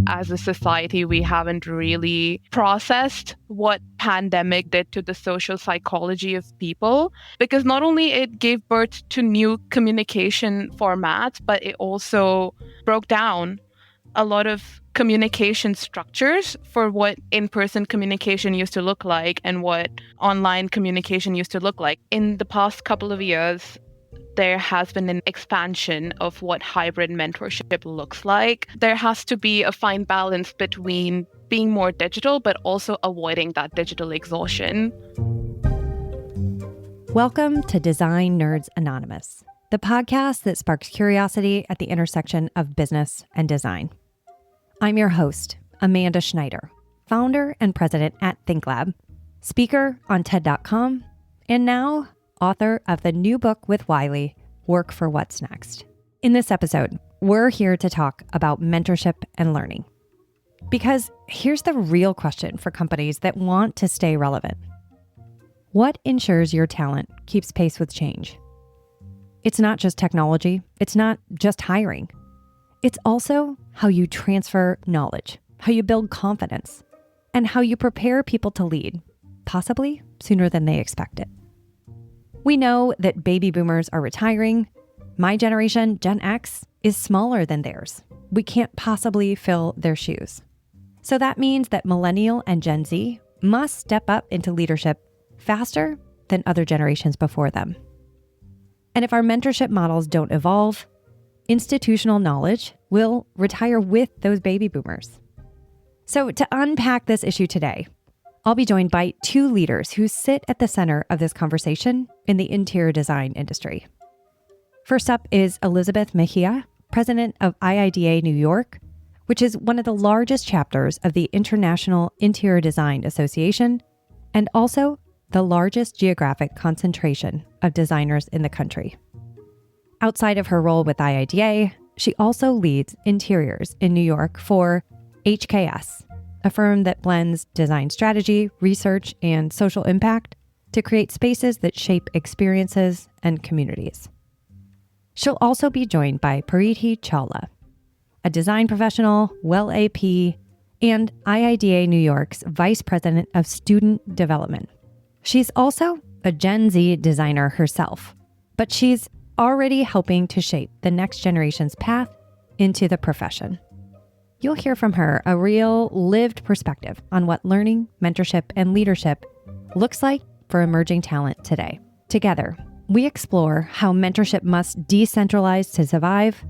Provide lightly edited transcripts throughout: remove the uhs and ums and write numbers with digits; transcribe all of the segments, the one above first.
as a society, we haven't really processed what pandemic did to the social psychology of people, because not only it gave birth to new communication formats, but it also broke down a lot of communication structures for what in-person communication used to look like and what online communication used to look like. In the past couple of years, there has been an expansion of what hybrid mentorship looks like. There has to be a fine balance between being more digital, but also avoiding that digital exhaustion. Welcome to Design Nerds Anonymous, the podcast that sparks curiosity at the intersection of business and design. I'm your host, Amanda Schneider, founder and president at ThinkLab, speaker on TED.com, and now author of the new book with Wiley, Work for What's Next. In this episode, we're here to talk about mentorship and learning. Because here's the real question for companies that want to stay relevant. What ensures your talent keeps pace with change? It's not just technology. It's not just hiring. It's also how you transfer knowledge, how you build confidence, and how you prepare people to lead, possibly sooner than they expected. We know that baby boomers are retiring. My generation, Gen X, is smaller than theirs. We can't possibly fill their shoes. So that means that Millennial and Gen Z must step up into leadership faster than other generations before them. And if our mentorship models don't evolve, institutional knowledge will retire with those baby boomers. So to unpack this issue today, I'll be joined by two leaders who sit at the center of this conversation in the interior design industry. First up is Elizabeth Mejia, president of IIDA New York, which is one of the largest chapters of the International Interior Design Association and also the largest geographic concentration of designers in the country. Outside of her role with IIDA, she also leads interiors in New York for HKS, a firm that blends design strategy, research, and social impact to create spaces that shape experiences and communities. She'll also be joined by Pariti Chawla, a design professional, WELL AP, and IIDA New York's Vice President of Student Development. She's also a Gen Z designer herself, but she's already helping to shape the next generation's path into the profession. You'll hear from her a real lived perspective on what learning, mentorship, and leadership looks like for emerging talent today. Together, we explore how mentorship must decentralize to survive,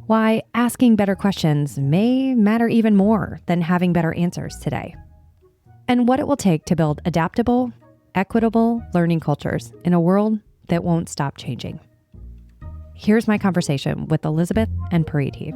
why asking better questions may matter even more than having better answers today, and what it will take to build adaptable, equitable learning cultures in a world that won't stop changing. Here's my conversation with Elizabeth and Pariti.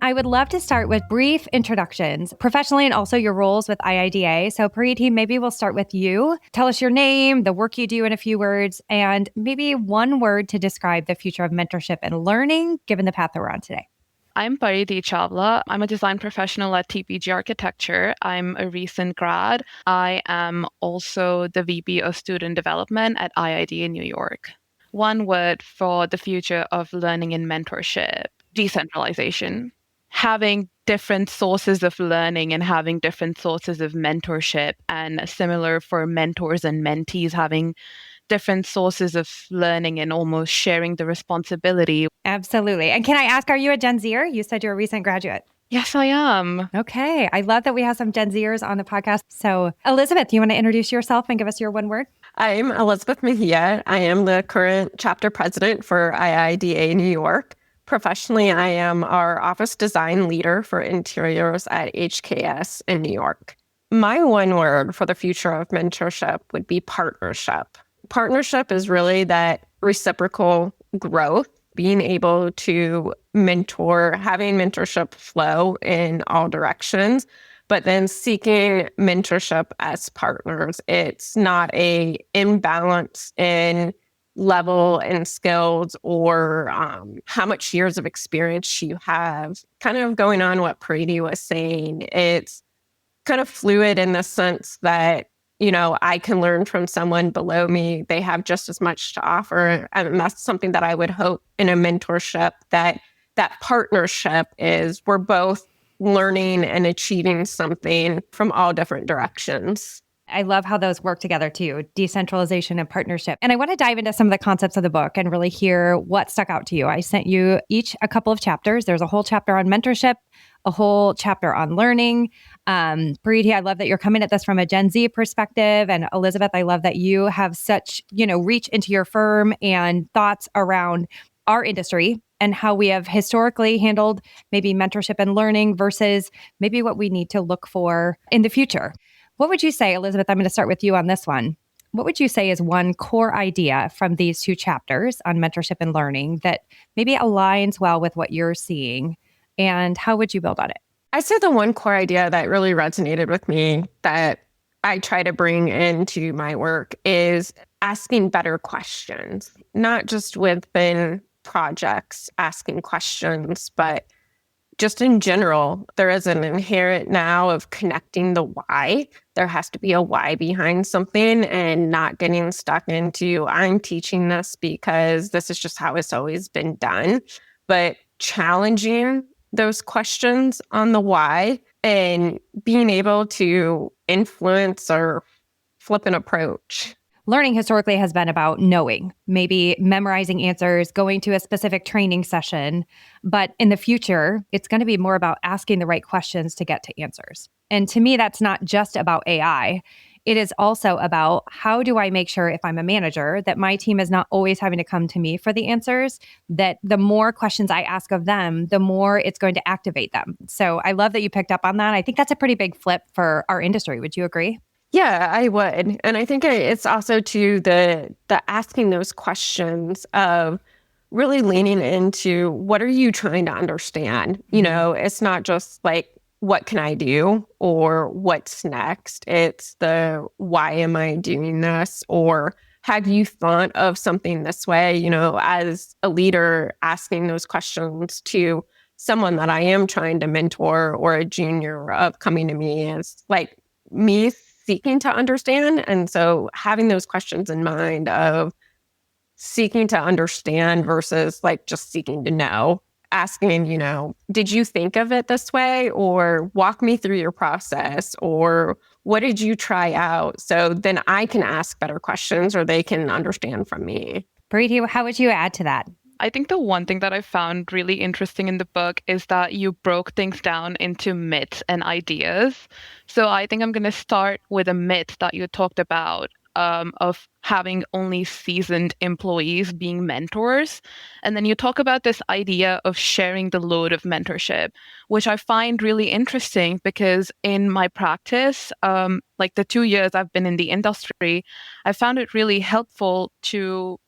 I would love to start with brief introductions, professionally and also your roles with IIDA. So Pariti, maybe we'll start with you. Tell us your name, the work you do in a few words, and maybe one word to describe the future of mentorship and learning, given the path that we're on today. I'm Pariti Chawla. I'm a design professional at TPG Architecture. I'm a recent grad. I am also the VP of Student Development at IIDA New York. One word for the future of learning and mentorship: decentralization. Having different sources of learning and having different sources of mentorship, and similar for mentors and mentees, having different sources of learning and almost sharing the responsibility. Absolutely. And can I ask, are you a Gen Zer? You said you're a recent graduate. Yes, I am. Okay. I love that we have some Gen Zers on the podcast. So Elizabeth, you want to introduce yourself and give us your one word? I'm Elizabeth Mejia. I am the current chapter president for IIDA New York. Professionally, I am our office design leader for interiors at HKS in New York. My one word for the future of mentorship would be partnership. Partnership is really that reciprocal growth, being able to mentor, having mentorship flow in all directions, but then seeking mentorship as partners. It's not an imbalance in level and skills or how much years of experience you have. Kind of going on what Pariti was saying, it's kind of fluid in the sense that, you know, I can learn from someone below me. They have just as much to offer. And that's something that I would hope in a mentorship, that that partnership is we're both learning and achieving something from all different directions. I love how those work together too, decentralization and partnership. And I want to dive into some of the concepts of the book and really hear what stuck out to you. I sent you each a couple of chapters. There's a whole chapter on mentorship, a whole chapter on learning. Preeti, I love that you're coming at this from a Gen Z perspective. And Elizabeth, I love that you have such, reach into your firm and thoughts around our industry and how we have historically handled maybe mentorship and learning versus maybe what we need to look for in the future. What would you say, Elizabeth? I'm going to start with you on this one. What would you say is one core idea from these two chapters on mentorship and learning that maybe aligns well with what you're seeing? And how would you build on it? I'd say the one core idea that really resonated with me that I try to bring into my work is asking better questions, not just within projects, asking questions, but just in general, there is an inherent now of connecting the why. There has to be a why behind something and not getting stuck into, I'm teaching this because this is just how it's always been done, but challenging those questions on the why and being able to influence or flip an approach. Learning historically has been about knowing, maybe memorizing answers, going to a specific training session. But in the future, it's going to be more about asking the right questions to get to answers. And to me, that's not just about AI. It is also about how do I make sure if I'm a manager that my team is not always having to come to me for the answers, that the more questions I ask of them, the more it's going to activate them. So I love that you picked up on that. I think that's a pretty big flip for our industry. Would you agree? Yeah, I would. And I think it's also to the asking those questions of really leaning into what are you trying to understand? It's not just like, what can I do or what's next? It's the why am I doing this? Or have you thought of something this way? As a leader, asking those questions to someone that I am trying to mentor or a junior of coming to me is like me seeking to understand. And so having those questions in mind of seeking to understand versus like just seeking to know, asking, did you think of it this way? Or walk me through your process? Or what did you try out? So then I can ask better questions or they can understand from me. Preeti, how would you add to that? I think the one thing that I found really interesting in the book is that you broke things down into myths and ideas. So I think I'm going to start with a myth that you talked about of having only seasoned employees being mentors. And then you talk about this idea of sharing the load of mentorship, which I find really interesting because in my practice, like the 2 years I've been in the industry, I found it really helpful to,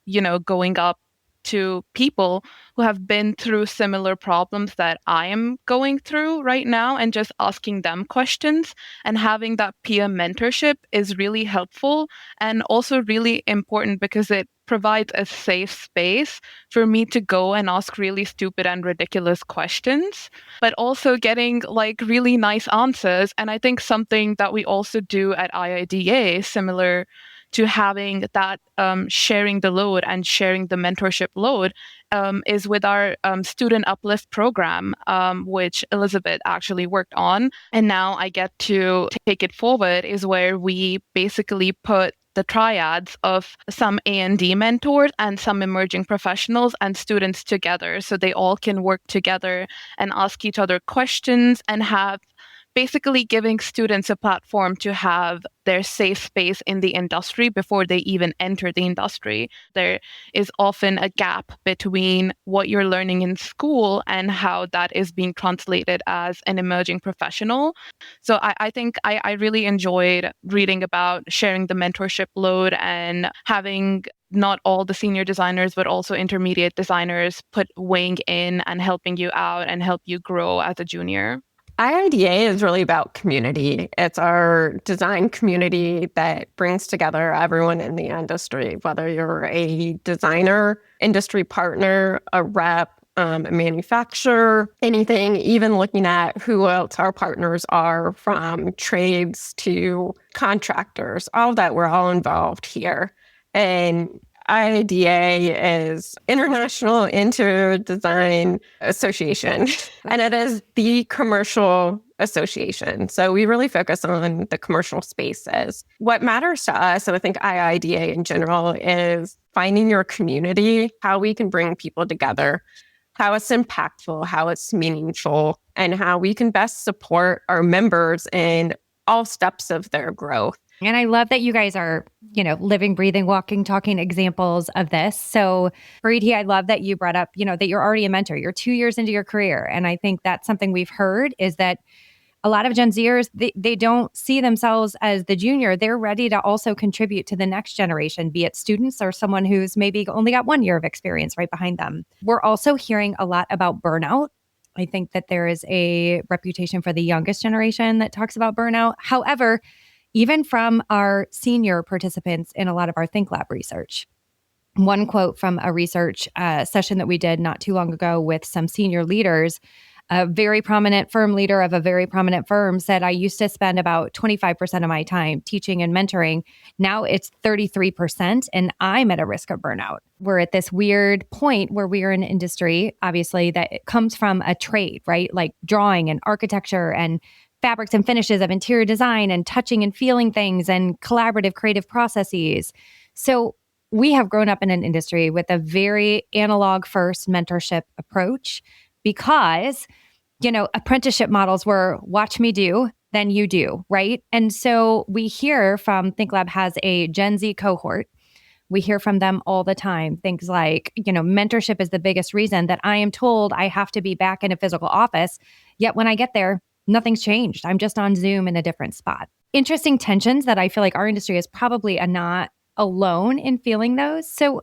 going up to people who have been through similar problems that I am going through right now and just asking them questions and having that peer mentorship is really helpful and also really important because it provides a safe space for me to go and ask really stupid and ridiculous questions, but also getting like really nice answers. And I think something that we also do at IIDA, similar to having that sharing the load and sharing the mentorship load is with our student uplift program, which Elizabeth actually worked on. And now I get to take it forward is where we basically put the triads of some A&D mentors and some emerging professionals and students together so they all can work together and ask each other questions and have basically giving students a platform to have their safe space in the industry before they even enter the industry. There is often a gap between what you're learning in school and how that is being translated as an emerging professional. So I think I really enjoyed reading about sharing the mentorship load and having not all the senior designers, but also intermediate designers weighing in and helping you out and help you grow as a junior. IIDA is really about community. It's our design community that brings together everyone in the industry, whether you're a designer, industry partner, a rep, a manufacturer, anything, even looking at who else our partners are from trades to contractors, all of that, we're all involved here. And IIDA is International Interior Design Association, and it is the commercial association. So we really focus on the commercial spaces. What matters to us, and I think IIDA in general, is finding your community, how we can bring people together, how it's impactful, how it's meaningful, and how we can best support our members in all steps of their growth. And I love that you guys are, living, breathing, walking, talking examples of this. So, Faridi, I love that you brought up, that you're already a mentor. You're 2 years into your career. And I think that's something we've heard is that a lot of Gen Zers, they don't see themselves as the junior. They're ready to also contribute to the next generation, be it students or someone who's maybe only got 1 year of experience right behind them. We're also hearing a lot about burnout. I think that there is a reputation for the youngest generation that talks about burnout. However, even from our senior participants in a lot of our Think Lab research. One quote from a research session that we did not too long ago with some senior leaders, a very prominent firm leader of a very prominent firm said, I used to spend about 25% of my time teaching and mentoring. Now it's 33%, and I'm at a risk of burnout. We're at this weird point where we are in an industry, obviously, that it comes from a trade, right? Like drawing and architecture and fabrics and finishes of interior design and touching and feeling things and collaborative creative processes. So we have grown up in an industry with a very analog first mentorship approach because, apprenticeship models were watch me do, then you do, right? And so we hear from ThinkLab has a Gen Z cohort. We hear from them all the time. Things like, mentorship is the biggest reason that I am told I have to be back in a physical office. Yet when I get there, nothing's changed. I'm just on Zoom in a different spot. Interesting tensions that I feel like our industry is probably not alone in feeling those. So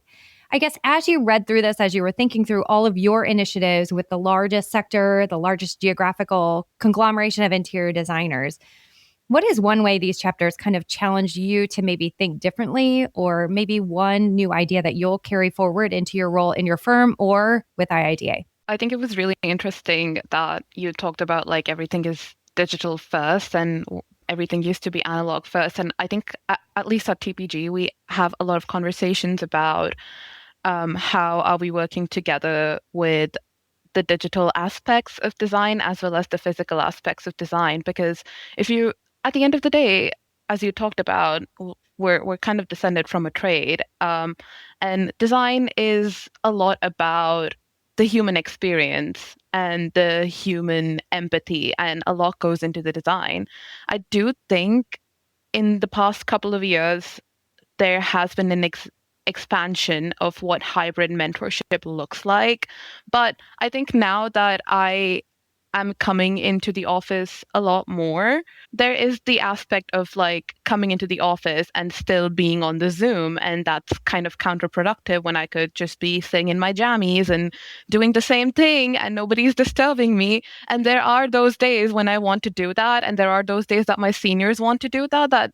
I guess as you read through this, as you were thinking through all of your initiatives with the largest sector, the largest geographical conglomeration of interior designers, what is one way these chapters kind of challenged you to maybe think differently, or maybe one new idea that you'll carry forward into your role in your firm or with IIDA? I think it was really interesting that you talked about like everything is digital first and everything used to be analog first. And I think at least at TPG, we have a lot of conversations about how are we working together with the digital aspects of design as well as the physical aspects of design. Because if you, at the end of the day, as you talked about, we're kind of descended from a trade. And design is a lot about the human experience and the human empathy, and a lot goes into the design. I do think in the past couple of years, there has been an expansion of what hybrid mentorship looks like. But I think now that I am coming into the office a lot more, there is the aspect of like coming into the office and still being on the Zoom. And that's kind of counterproductive when I could just be sitting in my jammies and doing the same thing and nobody's disturbing me. And there are those days when I want to do that. And there are those days that my seniors want to do that,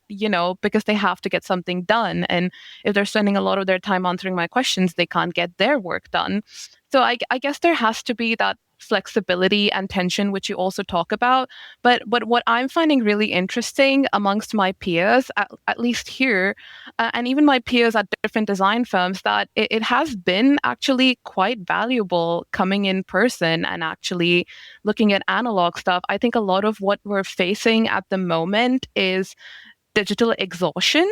because they have to get something done. And if they're spending a lot of their time answering my questions, they can't get their work done. So I guess there has to be that flexibility and tension, which you also talk about. But what I'm finding really interesting amongst my peers, at least here, and even my peers at different design firms, that it has been actually quite valuable coming in person and actually looking at analog stuff. I think a lot of what we're facing at the moment is digital exhaustion.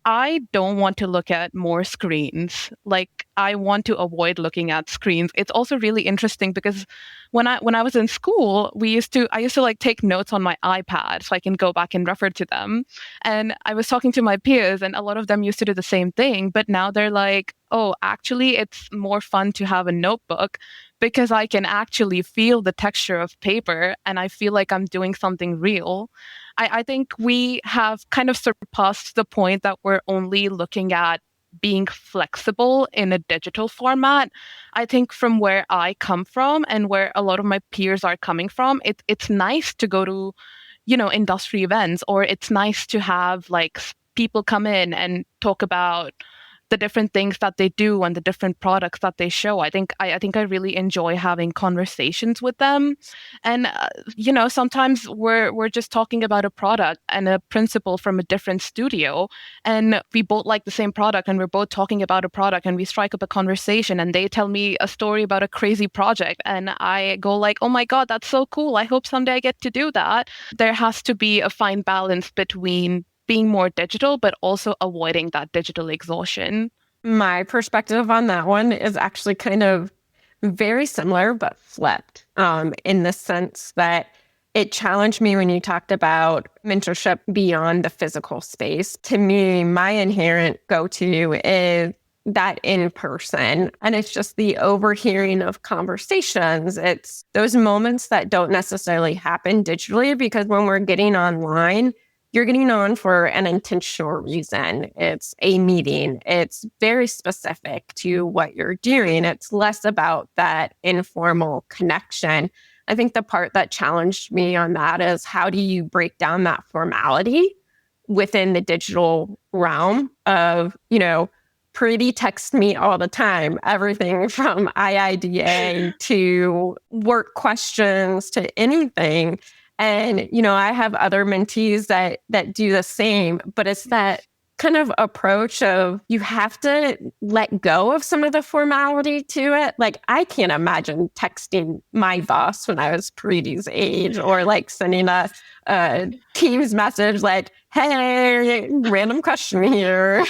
I don't want to look at more screens. Like I want to avoid looking at screens. It's also really interesting because when I was in school, I used to like take notes on my iPad so I can go back and refer to them. And I was talking to my peers and a lot of them used to do the same thing, but now they're like, "Oh, actually it's more fun to have a notebook because I can actually feel the texture of paper and I feel like I'm doing something real." I think we have kind of surpassed the point that we're only looking at being flexible in a digital format. I think from where I come from and where a lot of my peers are coming from, it's nice to go to, industry events, or it's nice to have like people come in and talk about the different things that they do and the different products that they show. I think I really enjoy having conversations with them. And sometimes we're just talking about a product and a principle from a different studio, and we both like the same product, and we're both talking about a product, and we strike up a conversation, and they tell me a story about a crazy project, and I go like, oh my God, that's so cool. I hope someday I get to do that. There has to be a fine balance between being more digital, but also avoiding that digital exhaustion. My perspective on that one is actually kind of very similar, but flipped, in the sense that it challenged me when you talked about mentorship beyond the physical space. To me, my inherent go-to is that in person. And it's just the overhearing of conversations. It's those moments that don't necessarily happen digitally, because when we're getting online, you're getting on for an intentional reason. It's a meeting. It's very specific to what you're doing. It's less about that informal connection. I think the part that challenged me on that is, how do you break down that formality within the digital realm of, Pretty texts me all the time, everything from IIDA to work questions to anything. And, I have other mentees that do the same, but it's that kind of approach of, you have to let go of some of the formality to it. Like, I can't imagine texting my boss when I was Preeti's age, or like sending a Teams message like, hey, random question here.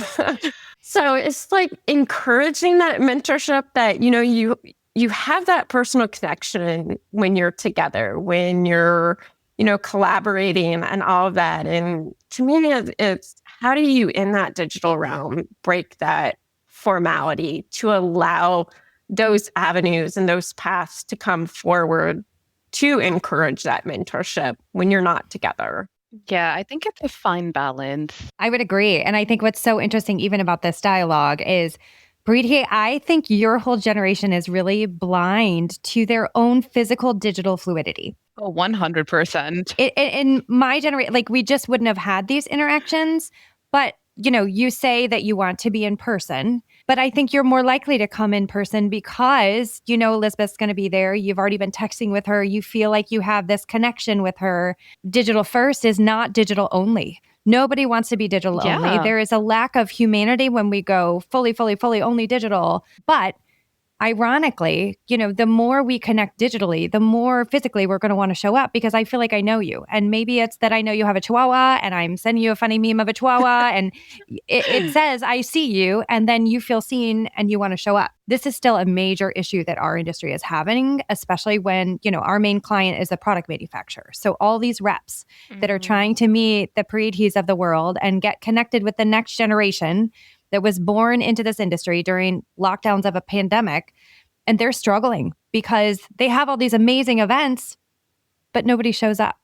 So it's like encouraging that mentorship, that, you have that personal connection when you're together, when you're, collaborating and all of that. And to me, it's how do you, in that digital realm, break that formality to allow those avenues and those paths to come forward to encourage that mentorship when you're not together. Yeah, I think it's a fine balance. I would agree. And I think what's so interesting even about this dialogue is, Preeti, I think your whole generation is really blind to their own physical digital fluidity. Oh, 100%. In my generation, like, we just wouldn't have had these interactions. But, you say that you want to be in person, but I think you're more likely to come in person because, Elizabeth's going to be there. You've already been texting with her. You feel like you have this connection with her. Digital first is not digital only. Nobody wants to be digital only. There is a lack of humanity when we go fully only digital. But ironically, the more we connect digitally, the more physically we're going to want to show up, because I feel like I know you. And maybe it's that I know you have a chihuahua and I'm sending you a funny meme of a chihuahua and it says, I see you, and then you feel seen and you want to show up. This is still a major issue that our industry is having, especially when, our main client is a product manufacturer. So all these reps that are trying to meet the Preetis of the world and get connected with the next generation that was born into this industry during lockdowns of a pandemic, and they're struggling because they have all these amazing events, but nobody shows up.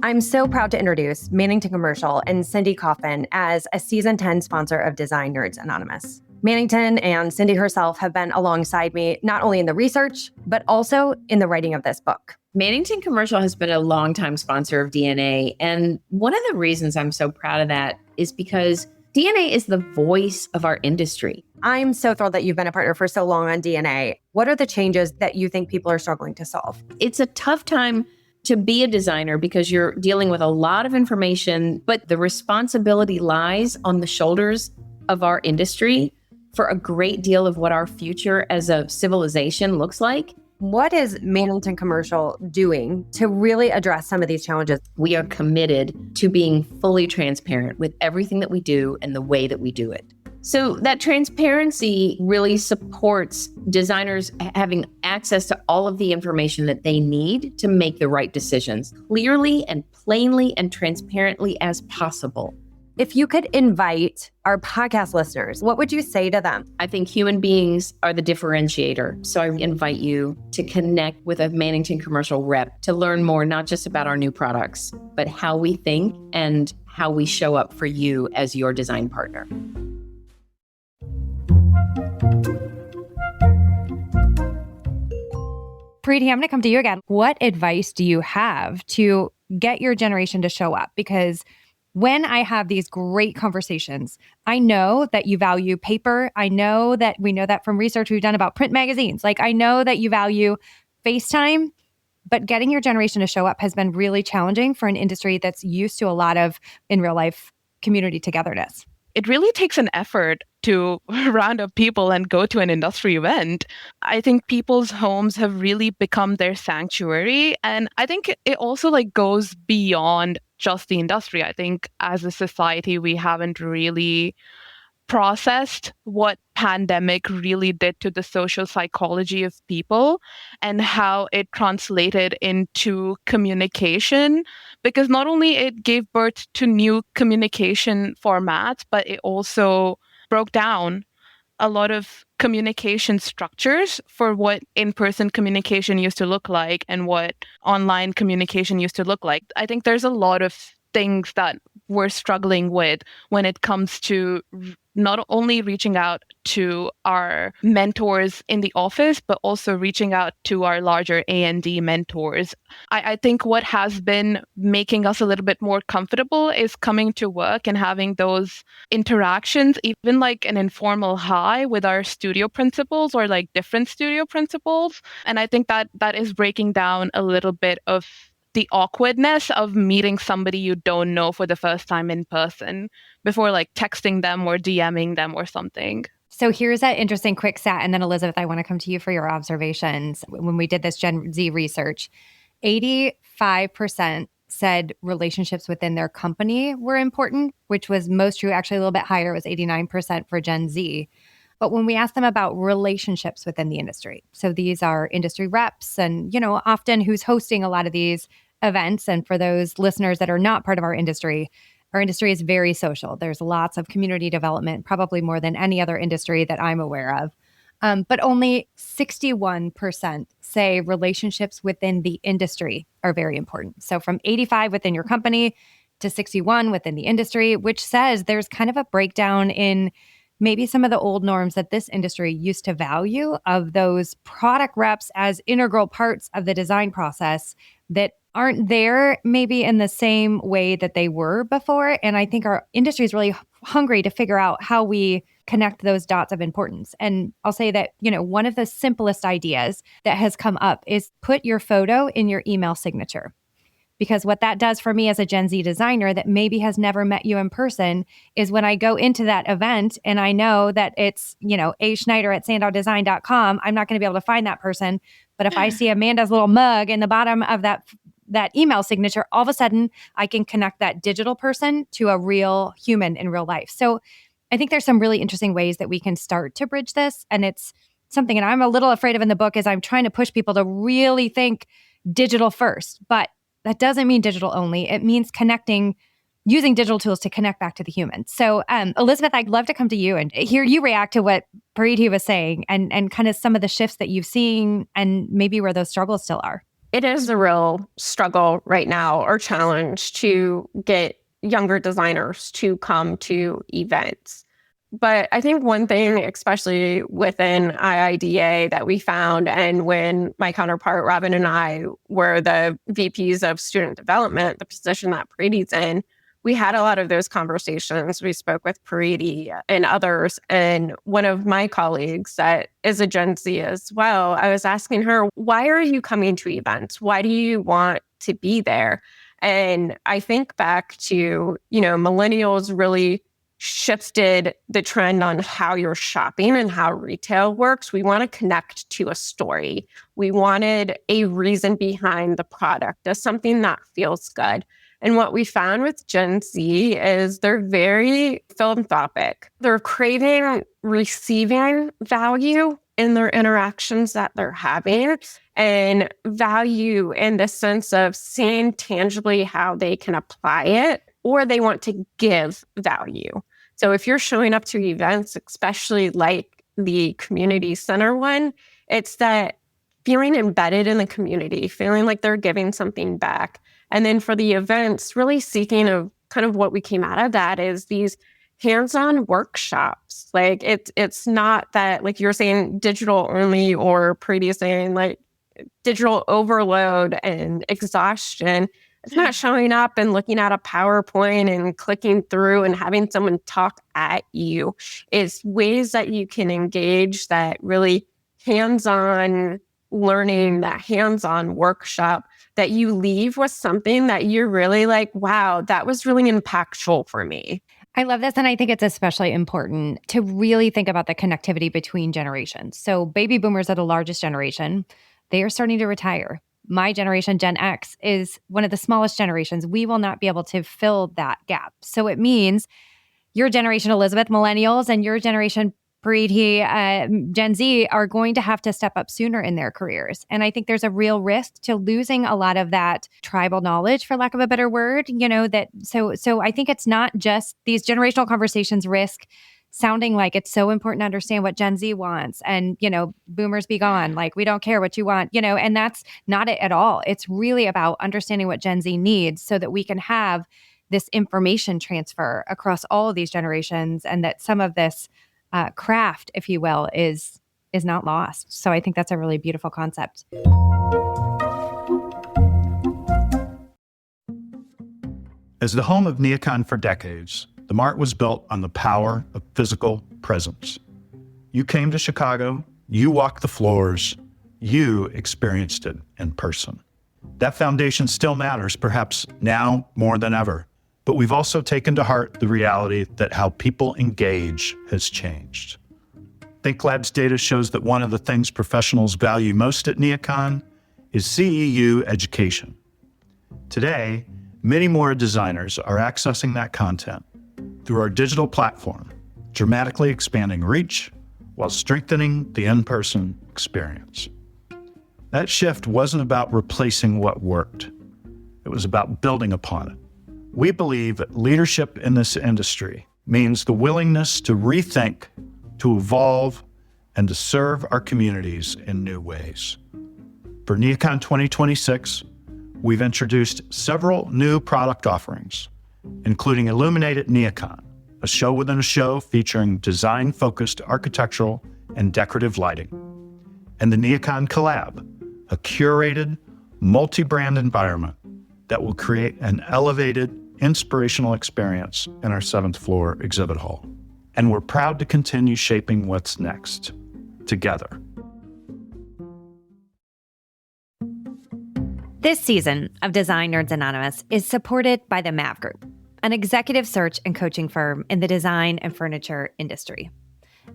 I'm so proud to introduce Mannington Commercial and Cindy Coffin as a Season 10 sponsor of Design Nerds Anonymous. Mannington and Cindy herself have been alongside me, not only in the research, but also in the writing of this book. Mannington Commercial has been a longtime sponsor of DNA. And one of the reasons I'm so proud of that is because DNA is the voice of our industry. I'm so thrilled that you've been a partner for so long on DNA. What are the changes that you think people are struggling to solve? It's a tough time to be a designer because you're dealing with a lot of information, but the responsibility lies on the shoulders of our industry for a great deal of what our future as a civilization looks like. What is Mannington Commercial doing to really address some of these challenges? We are committed to being fully transparent with everything that we do and the way that we do it. So that transparency really supports designers having access to all of the information that they need to make the right decisions clearly and plainly and transparently as possible. If you could invite our podcast listeners, what would you say to them? I think human beings are the differentiator. So I invite you to connect with a Mannington Commercial rep to learn more, not just about our new products, but how we think and how we show up for you as your design partner. Preeti, I'm going to come to you again. What advice do you have to get your generation to show up? Because when I have these great conversations, I know that you value paper. I know that we know that from research we've done about print magazines. Like, I know that you value FaceTime, but getting your generation to show up has been really challenging for an industry that's used to a lot of in real life community togetherness. It really takes an effort to round up people and go to an industry event. I think people's homes have really become their sanctuary. And I think it also goes beyond just the industry. I think as a society, we haven't really processed what pandemic really did to the social psychology of people and how it translated into communication, because not only it gave birth to new communication formats, but it also broke down a lot of communication structures for what in-person communication used to look like and what online communication used to look like. I think there's a lot of things that we're struggling with when it comes to not only reaching out to our mentors in the office, but also reaching out to our larger A&D mentors. I think what has been making us a little bit more comfortable is coming to work and having those interactions, even an informal hi with our studio principals or different studio principals. And I think that is breaking down a little bit of the awkwardness of meeting somebody you don't know for the first time in person before texting them or DMing them or something. So here's that interesting quick stat. And then Elizabeth, I want to come to you for your observations. When we did this Gen Z research, 85% said relationships within their company were important, which was most true, actually a little bit higher. It was 89% for Gen Z. But when we asked them about relationships within the industry, so these are industry reps and, often who's hosting a lot of these events. And for those listeners that are not part of our industry is very social. There's lots of community development, probably more than any other industry that I'm aware of. But only 61% say relationships within the industry are very important. So from 85 within your company to 61 within the industry, which says there's kind of a breakdown in maybe some of the old norms that this industry used to value of those product reps as integral parts of the design process that aren't there maybe in the same way that they were before. And I think our industry is really hungry to figure out how we connect those dots of importance. And I'll say that, one of the simplest ideas that has come up is put your photo in your email signature. Because what that does for me as a Gen Z designer that maybe has never met you in person is when I go into that event and I know that it's, A. Schneider at sandowdesign.com, I'm not going to be able to find that person. But if I see Amanda's little mug in the bottom of that email signature, all of a sudden I can connect that digital person to a real human in real life. So I think there's some really interesting ways that we can start to bridge this. And it's something, and I'm a little afraid of in the book, is I'm trying to push people to really think digital first. But that doesn't mean digital only. It means using digital tools to connect back to the human. So Elizabeth, I'd love to come to you and hear you react to what Preeti was saying and kind of some of the shifts that you've seen and maybe where those struggles still are. It is a real struggle right now or challenge to get younger designers to come to events. But I think one thing, especially within IIDA, that we found, and when my counterpart Robin and I were the VPs of student development, the position that Preeti's in, we had a lot of those conversations. We spoke with Preeti and others. And one of my colleagues that is a Gen Z as well, I was asking her, why are you coming to events? Why do you want to be there? And I think back to, millennials really shifted the trend on how you're shopping and how retail works. We want to connect to a story. We wanted a reason behind the product as something that feels good. And what we found with Gen Z is they're very philanthropic. They're craving receiving value in their interactions that they're having and value in the sense of seeing tangibly how they can apply it, or they want to give value. So if you're showing up to events, especially like the community center one, it's that feeling embedded in the community, feeling like they're giving something back. And then for the events, really seeking of kind of what we came out of that is these hands-on workshops. Like it's not that, like you're saying, digital only, or Preeti saying like digital overload and exhaustion. It's not showing up and looking at a PowerPoint and clicking through and having someone talk at you. It's ways that you can engage that really hands-on learning, that hands-on workshop that you leave with something that you're really like, wow, that was really impactful for me. I love this. And I think it's especially important to really think about the connectivity between generations. So baby boomers are the largest generation. They are starting to retire. My generation, Gen X, is one of the smallest generations. We will not be able to fill that gap. So it means your generation, Elizabeth, millennials, and your generation, Preeti, Gen Z, are going to have to step up sooner in their careers. And I think there's a real risk to losing a lot of that tribal knowledge, for lack of a better word, so I think it's not just these generational conversations risk sounding like it's so important to understand what Gen Z wants and, boomers be gone. Like, we don't care what you want, and that's not it at all. It's really about understanding what Gen Z needs so that we can have this information transfer across all of these generations, and that some of this craft, if you will, is not lost. So I think that's a really beautiful concept. As the home of NeoCon for decades, the MART was built on the power of physical presence. You came to Chicago, you walked the floors, you experienced it in person. That foundation still matters, perhaps now more than ever. But we've also taken to heart the reality that how people engage has changed. ThinkLab's data shows that one of the things professionals value most at NeoCon is CEU education. Today, many more designers are accessing that content through our digital platform, dramatically expanding reach while strengthening the in-person experience. That shift wasn't about replacing what worked. It was about building upon it. We believe that leadership in this industry means the willingness to rethink, to evolve, and to serve our communities in new ways. For NeoCon 2026, we've introduced several new product offerings, including Illuminated NeoCon, a show within a show featuring design-focused architectural and decorative lighting, and the NeoCon Collab, a curated, multi-brand environment that will create an elevated, inspirational experience in our 7th floor exhibit hall. And we're proud to continue shaping what's next, together. This season of Design Nerds Anonymous is supported by the MAV Group, an executive search and coaching firm in the design and furniture industry.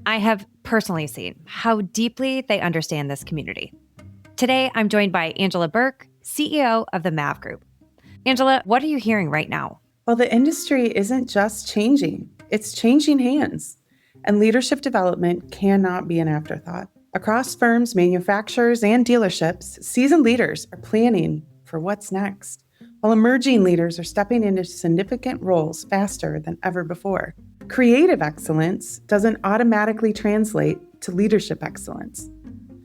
I have personally seen how deeply they understand this community. Today, I'm joined by Angela Burke, CEO of the MAV Group. Angela, what are you hearing right now? Well, the industry isn't just changing, it's changing hands. And leadership development cannot be an afterthought. Across firms, manufacturers, and dealerships, seasoned leaders are planning for what's next, while emerging leaders are stepping into significant roles faster than ever before. Creative excellence doesn't automatically translate to leadership excellence.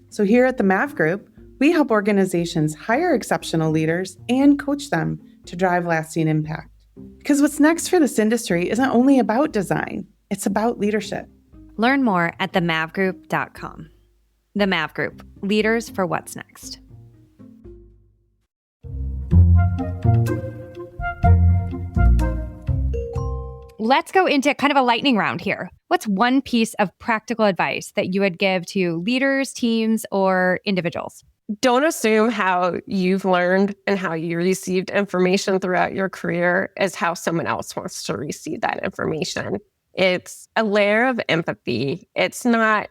So here at the MAV Group, we help organizations hire exceptional leaders and coach them to drive lasting impact. Because what's next for this industry isn't only about design, it's about leadership. Learn more at themavgroup.com. The MAV Group, leaders for what's next. Let's go into kind of a lightning round here. What's one piece of practical advice that you would give to leaders, teams, or individuals? Don't assume how you've learned and how you received information throughout your career is how someone else wants to receive that information. It's a layer of empathy. It's not,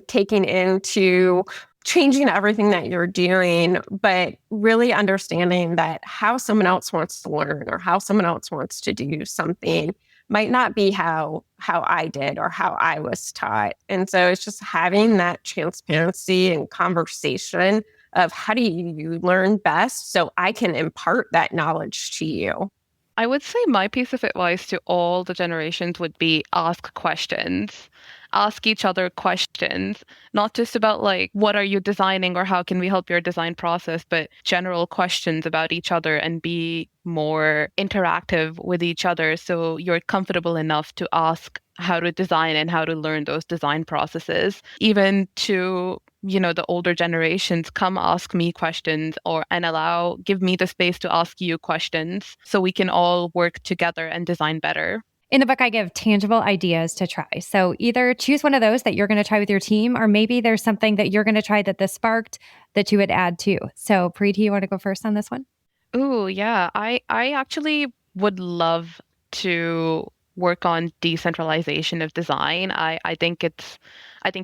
taking into changing everything that you're doing, but really understanding that how someone else wants to learn or how someone else wants to do something might not be how I did or how I was taught. And so it's just having that transparency and conversation of how do you learn best so I can impart that knowledge to you. I would say my piece of advice to all the generations would be ask questions. Ask each other questions, not just about what are you designing or how can we help your design process, but general questions about each other and be more interactive with each other so you're comfortable enough to ask how to design and how to learn those design processes, even to the older generations come ask me questions and give me the space to ask you questions so we can all work together and design better. In the book, I give tangible ideas to try. So either choose one of those that you're going to try with your team, or maybe there's something that you're going to try that this sparked that you would add to. So Preeti, you want to go first on this one? Ooh, yeah. I actually would love to work on decentralization of design. I think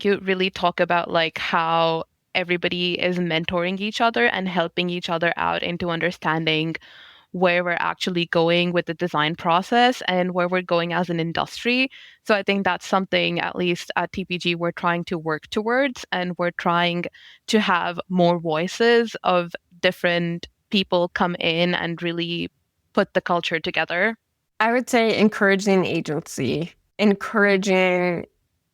you really talk about like how everybody is mentoring each other and helping each other out into understanding where we're actually going with the design process and where we're going as an industry. So I think that's something, at least at TPG, we're trying to work towards, and we're trying to have more voices of different people come in and really put the culture together. I would say encouraging agency, encouraging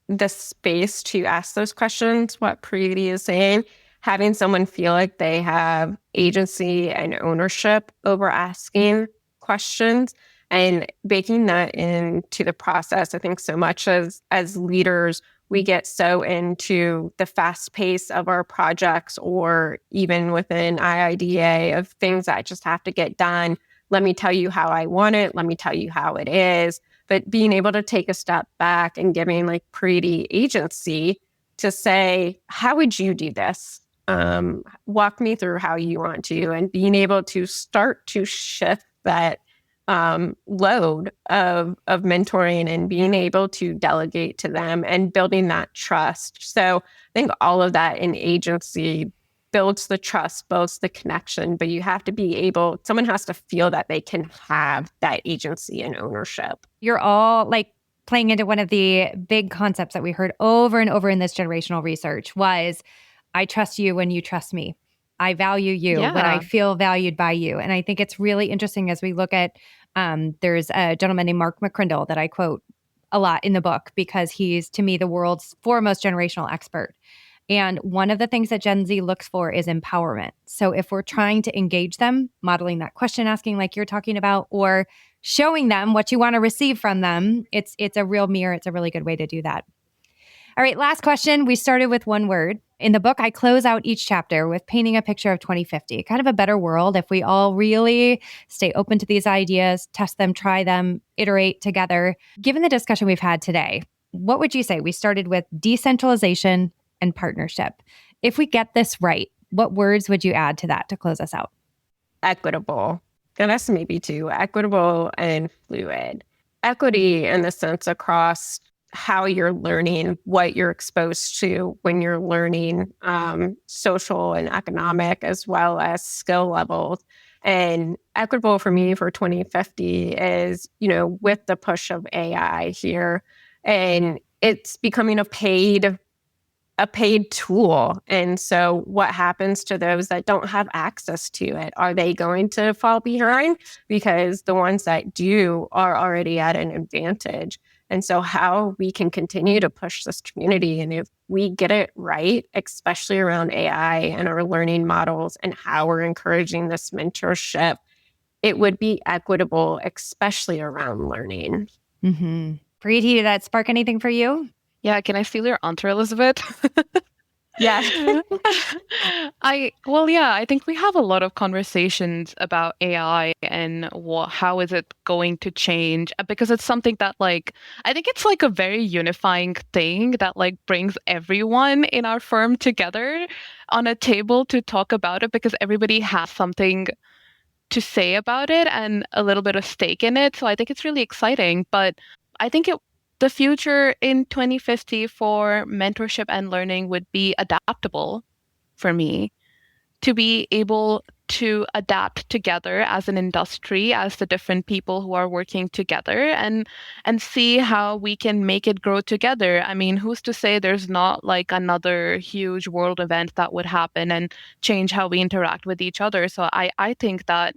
the space to ask those questions, what Preeti is saying, having someone feel like they have agency and ownership over asking questions and baking that into the process. I think so much as leaders, we get so into the fast pace of our projects, or even within IIDA, of things that just have to get done. Let me tell you how I want it. Let me tell you how it is. But being able to take a step back and giving like Preeti agency to say, how would you do this? Walk me through how you want to, and being able to start to shift that load of mentoring and being able to delegate to them and building that trust. So I think all of that in agency builds the trust, builds the connection, but you have to be able, someone has to feel that they can have that agency and ownership. You're all like playing into one of the big concepts that we heard over and over in this generational research was, I trust you when you trust me. I value you when I feel valued by you. And I think it's really interesting as we look at, there's a gentleman named Mark McCrindle that I quote a lot in the book because he's, to me, the world's foremost generational expert. And one of the things that Gen Z looks for is empowerment. So if we're trying to engage them, modeling that question asking like you're talking about, or showing them what you want to receive from them, it's a real mirror. It's a really good way to do that. All right, last question. We started with one word. In the book, I close out each chapter with painting a picture of 2050, kind of a better world if we all really stay open to these ideas, test them, try them, iterate together. Given the discussion we've had today, what would you say? We started with decentralization and partnership. If we get this right, what words would you add to that to close us out? Equitable. And that's maybe two, equitable and fluid. Equity in the sense across how you're learning, what you're exposed to when you're learning, social and economic, as well as skill levels. And equitable for me for 2050 is, with the push of AI here, and it's becoming a paid tool. And so what happens to those that don't have access to it? Are they going to fall behind? Because the ones that do are already at an advantage. And so how we can continue to push this community, and if we get it right, especially around AI and our learning models and how we're encouraging this mentorship, it would be equitable, especially around learning. Mm-hmm. Preeti, did that spark anything for you? Yeah, can I steal your answer, Elizabeth? Yeah. I think we have a lot of conversations about AI and how is it going to change, because it's something that I think it's like a very unifying thing that brings everyone in our firm together on a table to talk about it, because everybody has something to say about it and a little bit of stake in it. So I think it's really exciting, but I think the future in 2050 for mentorship and learning would be adaptable for me, to be able to adapt together as an industry, as the different people who are working together, and see how we can make it grow together. I mean, who's to say there's not another huge world event that would happen and change how we interact with each other. So I think that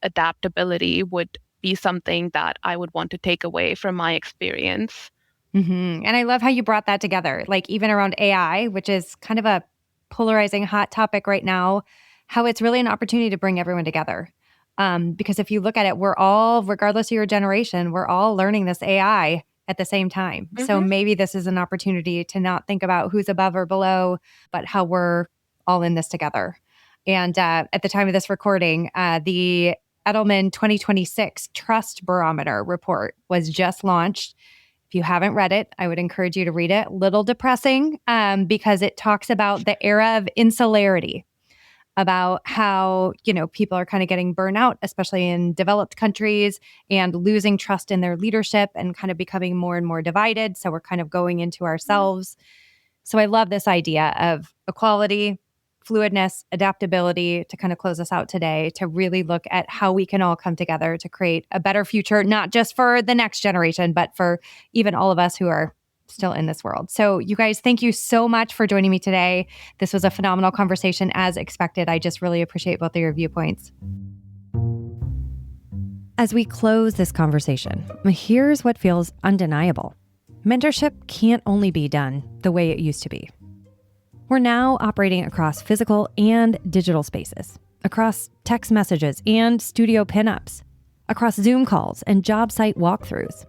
adaptability would be something that I would want to take away from my experience. Mm-hmm. And I love how you brought that together, even around AI, which is kind of a polarizing hot topic right now, how it's really an opportunity to bring everyone together. Because if you look at it, we're all, regardless of your generation, we're all learning this AI at the same time. So maybe this is an opportunity to not think about who's above or below, but how we're all in this together. And at the time of this recording, the Edelman 2026 Trust Barometer report was just launched. If you haven't read it, I would encourage you to read it. Little depressing because it talks about the era of insularity, about how, people are kind of getting burnt out, especially in developed countries, and losing trust in their leadership and kind of becoming more and more divided. So we're kind of going into ourselves. So I love this idea of equality, fluidness, adaptability to kind of close us out today, to really look at how we can all come together to create a better future, not just for the next generation, but for even all of us who are still in this world. So you guys, thank you so much for joining me today. This was a phenomenal conversation as expected. I just really appreciate both of your viewpoints. As we close this conversation, here's what feels undeniable. Mentorship can't only be done the way it used to be. We're now operating across physical and digital spaces, across text messages and studio pinups, across Zoom calls and job site walkthroughs.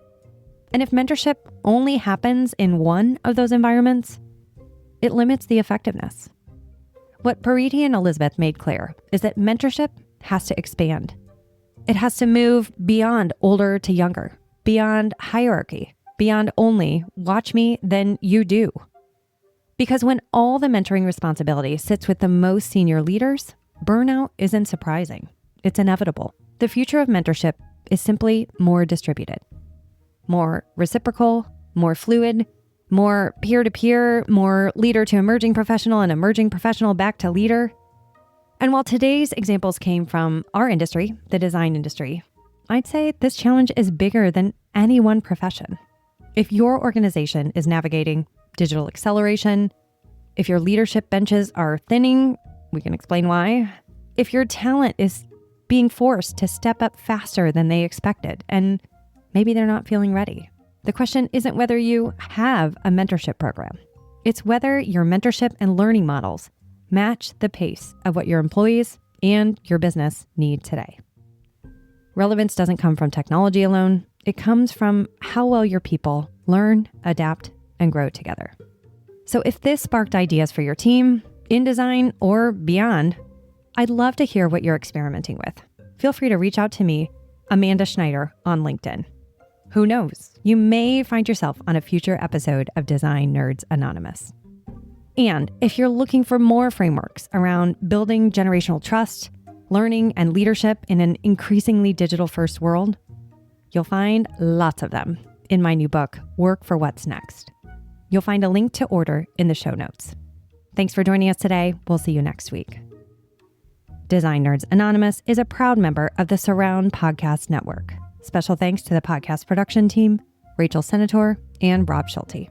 And if mentorship only happens in one of those environments, it limits the effectiveness. What Pariti and Elizabeth made clear is that mentorship has to expand. It has to move beyond older to younger, beyond hierarchy, beyond only watch me, then you do. Because when all the mentoring responsibility sits with the most senior leaders, burnout isn't surprising. It's inevitable. The future of mentorship is simply more distributed, more reciprocal, more fluid, more peer-to-peer, more leader to emerging professional and emerging professional back to leader. And while today's examples came from our industry, the design industry, I'd say this challenge is bigger than any one profession. If your organization is navigating digital acceleration, if your leadership benches are thinning, we can explain why. If your talent is being forced to step up faster than they expected, and maybe they're not feeling ready. The question isn't whether you have a mentorship program. It's whether your mentorship and learning models match the pace of what your employees and your business need today. Relevance doesn't come from technology alone. It comes from how well your people learn, adapt, and grow together. So if this sparked ideas for your team, in design or beyond, I'd love to hear what you're experimenting with. Feel free to reach out to me, Amanda Schneider, on LinkedIn. Who knows? You may find yourself on a future episode of Design Nerds Anonymous. And if you're looking for more frameworks around building generational trust, learning, and leadership in an increasingly digital-first world, you'll find lots of them in my new book, Work for What's Next. You'll find a link to order in the show notes. Thanks for joining us today. We'll see you next week. Design Nerds Anonymous is a proud member of the Surround Podcast Network. Special thanks to the podcast production team, Rachel Senator and Rob Schulte.